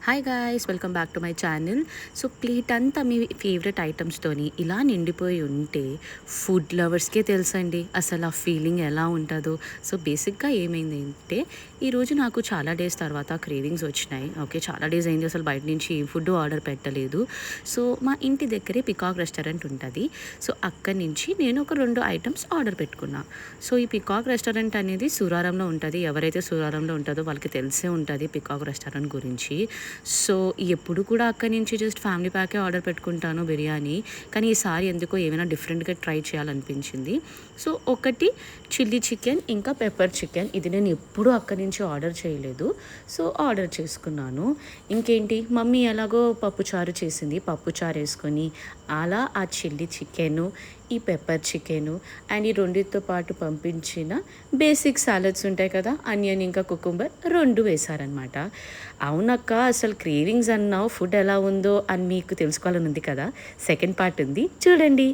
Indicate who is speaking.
Speaker 1: Hi guys, welcome back to my channel. So plate అంతా మీ favourite ఐటమ్స్తోని ఇలా నిండిపోయి ఉంటే ఫుడ్ లవర్స్కే తెలుసండి అసలు ఆ ఫీలింగ్ ఎలా ఉంటుందో. సో బేసిక్గా ఏమైంది అంటే ఈరోజు నాకు చాలా డేస్ తర్వాత క్రేవింగ్స్ వచ్చినాయి. ఓకే, చాలా డేస్ అయింది అసలు బయట నుంచి ఏ ఫుడ్ ఆర్డర్ పెట్టలేదు. సో మా ఇంటి దగ్గరే పికాక్ రెస్టారెంట్ ఉంటుంది. సో అక్కడి నుంచి నేను ఒక 2 ఐటమ్స్ ఆర్డర్ పెట్టుకున్నా. సో ఈ పికాక్ రెస్టారెంట్ అనేది సూరారంలో ఉంటుంది. ఎవరైతే సూరారంలో ఉంటుందో వాళ్ళకి తెలిసే ఉంటుంది పికాక్ రెస్టారెంట్ గురించి. సో ఎప్పుడు కూడా అక్కడి నుంచి జస్ట్ ఫ్యామిలీ ప్యాకే ఆర్డర్ పెట్టుకుంటాను బిర్యానీ. కానీ ఈసారి ఎందుకో ఏమైనా డిఫరెంట్గా ట్రై చేయాలనిపించింది. సో ఒకటి చిల్లీ చికెన్, ఇంకా పెప్పర్ చికెన్. ఇది నేను ఎప్పుడూ అక్కడి నుంచి ఆర్డర్ చేయలేదు. సో ఆర్డర్ చేసుకున్నాను. ఇంకేంటి, మమ్మీ ఎలాగో పప్పుచారు చేసింది, పప్పుచారు వేసుకొని అలా ఆ చిల్లీ చికెను, ఈ పెప్పర్ చికెను అండ్ ఈ రెండితో పాటు పంపించిన బేసిక్ సాలడ్స్ ఉంటాయి కదా, ఆనియన్ ఇంకా కుకుంబర్ 2 వేశారనమాట. అవునక్క, అసలు క్రేవింగ్స్ అన్నావు, ఫుడ్ ఎలా ఉందో అని మీకు తెలుసుకోవాలని ఉంది కదా. సెకండ్ పార్ట్ ఉంది, చూడండి.